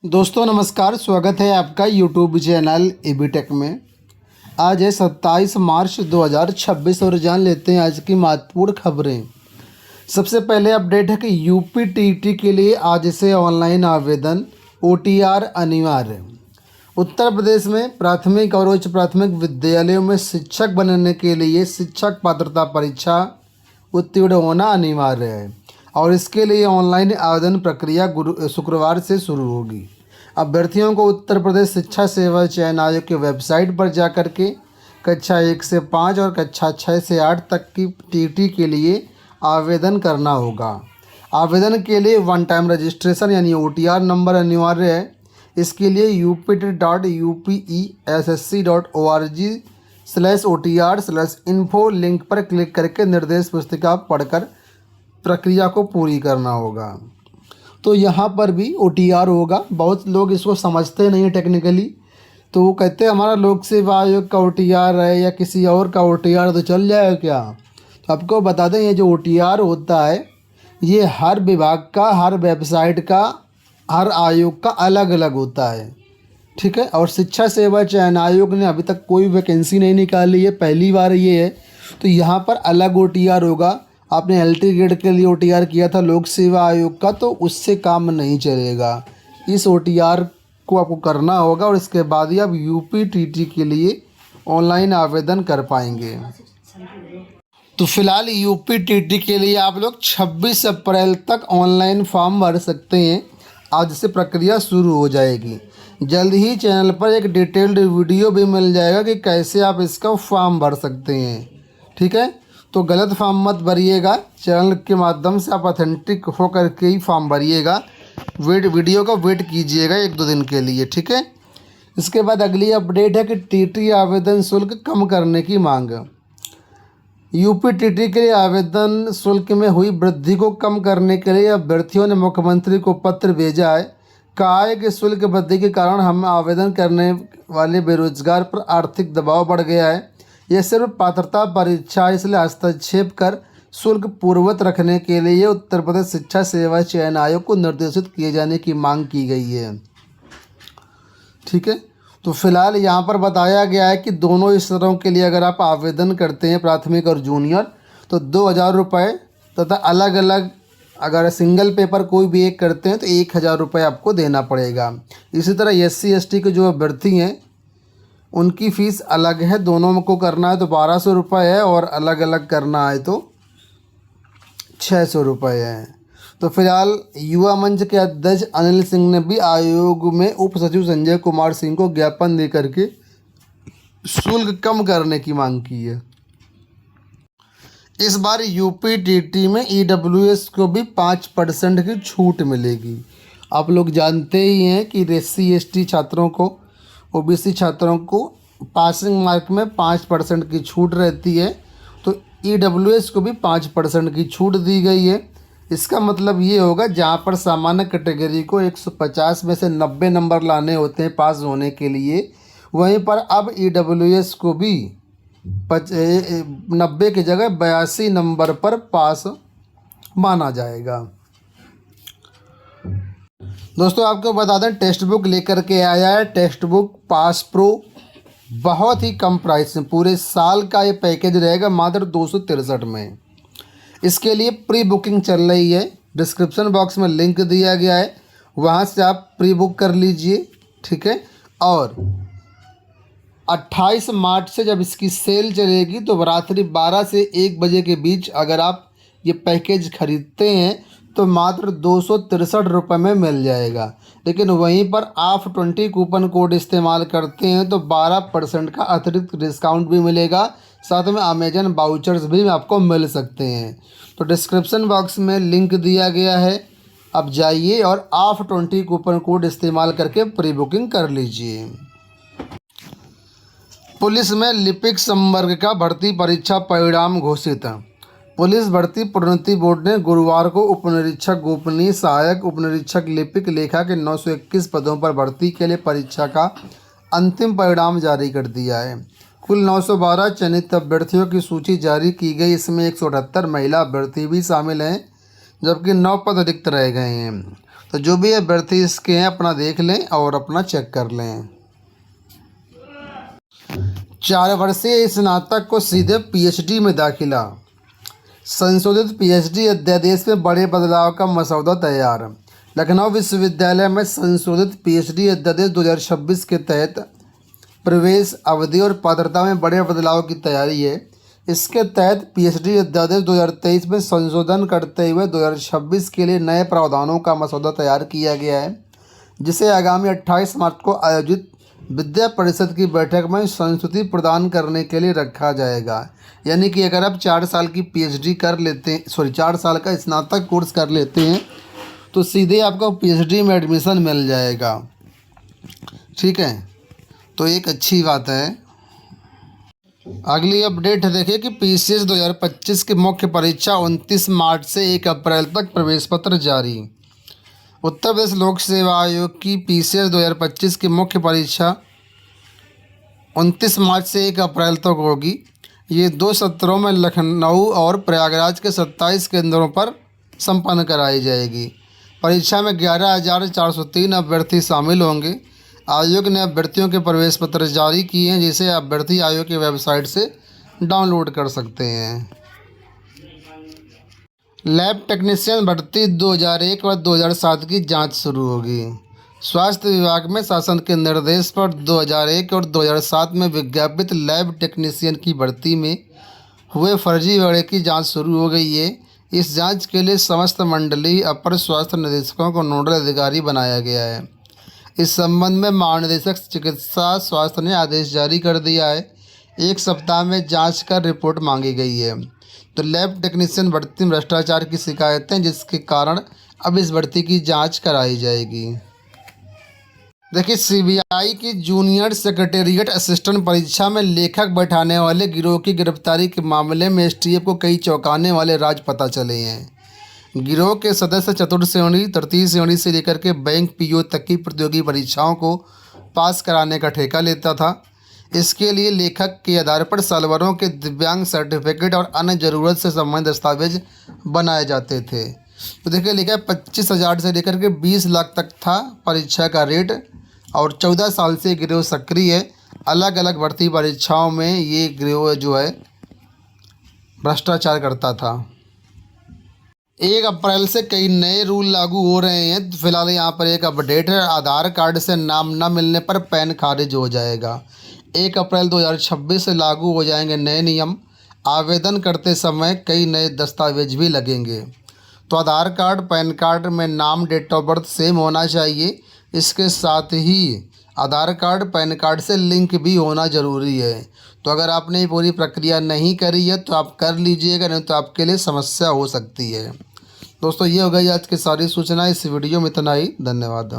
दोस्तों नमस्कार, स्वागत है आपका यूट्यूब चैनल एबीटेक में। आज है 27 मार्च 2026 और जान लेते हैं आज की महत्वपूर्ण खबरें। सबसे पहले अपडेट है कि यूपी टीईटी के लिए आज से ऑनलाइन आवेदन, ओटीआर अनिवार्य। उत्तर प्रदेश में प्राथमिक और उच्च प्राथमिक विद्यालयों में शिक्षक बनने के लिए शिक्षक पात्रता परीक्षा उत्तीर्ण होना अनिवार्य है और इसके लिए ऑनलाइन आवेदन प्रक्रिया शुक्रवार से शुरू होगी। अभ्यर्थियों को उत्तर प्रदेश शिक्षा सेवा चयन आयोग की वेबसाइट पर जाकर के कक्षा 1 से 5 और कक्षा 6 से 8 तक की टीटी के लिए आवेदन करना होगा। आवेदन के लिए वन टाइम रजिस्ट्रेशन यानी ओटीआर नंबर अनिवार्य है। इसके लिए upt.upesc.org/otr/info लिंक पर क्लिक करके निर्देश पुस्तिका पढ़कर प्रक्रिया को पूरी करना होगा। तो यहाँ पर भी ओटीआर होगा। बहुत लोग इसको समझते नहीं टेक्निकली, तो वो कहते हैं हमारा लोक सेवा आयोग का ओटीआर है या किसी और का ओटीआर तो चल जाएगा क्या। तो आपको बता दें, ये जो ओटीआर होता है ये हर विभाग का, हर वेबसाइट का, हर आयोग का अलग अलग होता है, ठीक है। और शिक्षा सेवा चयन आयोग ने अभी तक कोई वैकेंसी नहीं निकाली है, पहली बार ये है। तो यहाँ पर अलग ओटीआर होगा। आपने एलटी ग्रेड के लिए ओटीआर किया था लोक सेवा आयोग का, तो उससे काम नहीं चलेगा। इस ओटीआर को आपको करना होगा और इसके बाद ही आप यूपी टीटी के लिए ऑनलाइन आवेदन कर पाएंगे। तो फिलहाल यूपी टीटी के लिए आप लोग 26 अप्रैल तक ऑनलाइन फॉर्म भर सकते हैं। आज से प्रक्रिया शुरू हो जाएगी। जल्द ही चैनल पर एक डिटेल्ड वीडियो भी मिल जाएगा कि कैसे आप इसका फॉर्म भर सकते हैं, ठीक है। तो गलत फॉर्म मत भरिएगा। चैनल के माध्यम से आप ऑथेंटिक होकर के ही फॉर्म भरिएगा। वीडियो का वेट कीजिएगा 1-2 दिन के लिए, ठीक है। इसके बाद अगली अपडेट है कि टीटी आवेदन शुल्क कम करने की मांग। यूपी टीटी के लिए आवेदन शुल्क में हुई वृद्धि को कम करने के लिए अभ्यर्थियों ने मुख्यमंत्री को पत्र भेजा है। कहा है कि शुल्क वृद्धि के कारण हम आवेदन करने वाले बेरोजगार पर आर्थिक दबाव बढ़ गया है। यह सिर्फ पात्रता परीक्षा, इसलिए हस्तक्षेप कर शुल्क पूर्ववत रखने के लिए उत्तर प्रदेश शिक्षा सेवा चयन आयोग को निर्देशित किए जाने की मांग की गई है, ठीक है। तो फिलहाल यहाँ पर बताया गया है कि दोनों स्तरों के लिए अगर आप आवेदन करते हैं, प्राथमिक और जूनियर, तो 2000 रुपये तथा अलग अलग अगर सिंगल पेपर कोई भी एक करते हैं तो 1000 रुपये आपको देना पड़ेगा। इसी तरह SC ST के जो अभ्यर्थी हैं उनकी फ़ीस अलग है। दोनों को करना है तो 1200 रुपये है और अलग अलग करना है तो 600 रुपये है। तो फिलहाल युवा मंच के अध्यक्ष अनिल सिंह ने भी आयोग में उप सचिव संजय कुमार सिंह को ज्ञापन दे करके शुल्क कम करने की मांग की है। इस बार यूपी टीटी में EWS को भी 5% की छूट मिलेगी। आप लोग जानते ही हैं कि SC ST छात्रों को, OBC छात्रों को पासिंग मार्क में 5% की छूट रहती है। तो EWS को भी 5% की छूट दी गई है। इसका मतलब ये होगा जहाँ पर सामान्य कैटेगरी को 150 में से 90 नंबर लाने होते हैं पास होने के लिए, वहीं पर अब EWS को भी 90 की जगह 82 नंबर पर पास माना जाएगा। दोस्तों आपको बता दें, टेक्स्ट बुक लेकर के आया है टेक्स्ट बुक पास प्रो, बहुत ही कम प्राइस में। पूरे साल का ये पैकेज रहेगा मात्र 263 में। इसके लिए प्री बुकिंग चल रही है। डिस्क्रिप्शन बॉक्स में लिंक दिया गया है, वहाँ से आप प्री बुक कर लीजिए, ठीक है। और 28 मार्च से जब इसकी सेल चलेगी तो रात्रि 12 से 1 बजे के बीच अगर आप ये पैकेज खरीदते हैं तो मात्र 263 रुपये में मिल जाएगा। लेकिन वहीं पर आप 20 कूपन कोड इस्तेमाल करते हैं तो 12% का अतिरिक्त डिस्काउंट भी मिलेगा। साथ में अमेजन वाउचर्स भी आपको मिल सकते हैं। तो डिस्क्रिप्शन बॉक्स में लिंक दिया गया है, अब जाइए और आप 20 कूपन कोड इस्तेमाल करके प्री बुकिंग कर लीजिए। पुलिस में लिपिक संवर्ग का भर्ती परीक्षा परिणाम घोषित। पुलिस भर्ती प्रोन्नति बोर्ड ने गुरुवार को उपनिरीक्षक गोपनीय सहायक उपनिरीक्षक लिपिक लेखा के 921 पदों पर भर्ती के लिए परीक्षा का अंतिम परिणाम जारी कर दिया है। कुल 912 चयनित अभ्यर्थियों की सूची जारी की गई। इसमें 178 महिला अभ्यर्थी भी शामिल हैं, जबकि 9 पद रिक्त रह गए हैं। तो जो भी अभ्यर्थी इसके हैं अपना देख लें और अपना चेक कर लें। 4 वर्षीय स्नातक को सीधे पीएचडी में दाखिला। संशोधित पीएचडी अध्यादेश में बड़े बदलाव का मसौदा तैयार। लखनऊ विश्वविद्यालय में संशोधित पीएचडी अध्यादेश 2026 के तहत प्रवेश अवधि और पात्रता में बड़े बदलाव की तैयारी है। इसके तहत पीएचडी अध्यादेश 2023 में संशोधन करते हुए 2026 के लिए नए प्रावधानों का मसौदा तैयार किया गया है, जिसे आगामी 28 मार्च को आयोजित विद्या परिषद की बैठक में संस्तुति प्रदान करने के लिए रखा जाएगा। यानी कि अगर आप 4 साल की पीएचडी कर लेते हैं 4 साल का स्नातक कोर्स कर लेते हैं तो सीधे आपको पीएचडी में एडमिशन मिल जाएगा। ठीक है, तो एक अच्छी बात है। अगली अपडेट देखिए कि पीसीएस 2025 की मुख्य परीक्षा 29 मार्च से 1 अप्रैल तक प्रवेश पत्र जारी। उत्तर प्रदेश लोक सेवा आयोग की पीसीएस 2025 की मुख्य परीक्षा 29 मार्च से 1 अप्रैल तक होगी। ये 2 सत्रों में लखनऊ और प्रयागराज के 27 केंद्रों पर संपन्न कराई जाएगी। परीक्षा में 11,403 अभ्यर्थी शामिल होंगे। आयोग ने अभ्यर्थियों के प्रवेश पत्र जारी किए हैं, जिसे अभ्यर्थी आयोग की वेबसाइट से डाउनलोड कर सकते हैं। लैब टेक्नीशियन भर्ती 2001 और 2007 की जांच शुरू होगी। स्वास्थ्य विभाग में शासन के निर्देश पर 2001 और 2007 में विज्ञापित लैब टेक्नीशियन की भर्ती में हुए फर्जीवाड़े की जांच शुरू हो गई है। इस जांच के लिए समस्त मंडलीय अपर स्वास्थ्य निदेशकों को नोडल अधिकारी बनाया गया है। इस संबंध में महानिदेशक चिकित्सा स्वास्थ्य ने आदेश जारी कर दिया है। 1 सप्ताह में जांच कर रिपोर्ट मांगी गई है। तो लैब टेक्नीशियन भर्ती में भ्रष्टाचार की शिकायतें, जिसके कारण अब इस भर्ती की जांच कराई जाएगी। देखिए, सीबीआई की जूनियर सेक्रेटेरिएट असिस्टेंट परीक्षा में लेखक बैठाने वाले गिरोह की गिरफ्तारी के मामले में एसटीएफ को कई चौंकाने वाले राज पता चले हैं। गिरोह के सदस्य चतुर्थ श्रेणी, तृतीय श्रेणी से लेकर के बैंक पीओ तक की प्रतियोगी परीक्षाओं को पास कराने का ठेका लेता था। इसके लिए लेखक के आधार पर सालभरों के दिव्यांग सर्टिफिकेट और अन्य ज़रूरत से संबंधित दस्तावेज बनाए जाते थे। तो देखिए, लिखा है 25,000 से लेकर के 20 लाख तक था परीक्षा का रेट, और 14 साल से गिरोह सक्रिय है। अलग अलग भर्ती परीक्षाओं में ये गिरोह जो है भ्रष्टाचार करता था। 1 अप्रैल से कई नए रूल लागू हो रहे हैं। फिलहाल यहाँ पर एक अपडेट है। आधार कार्ड से नाम न मिलने पर पैन खारिज हो जाएगा। 1 अप्रैल 2026 से लागू हो जाएंगे नए नियम। आवेदन करते समय कई नए दस्तावेज भी लगेंगे। तो आधार कार्ड, पैन कार्ड में नाम, डेट ऑफ बर्थ सेम होना चाहिए। इसके साथ ही आधार कार्ड, पैन कार्ड से लिंक भी होना ज़रूरी है। तो अगर आपने ये पूरी प्रक्रिया नहीं करी है तो आप कर लीजिएगा, नहीं तो आपके लिए समस्या हो सकती है। दोस्तों, ये हो गई आज की सारी सूचना। इस वीडियो में इतना ही। धन्यवाद।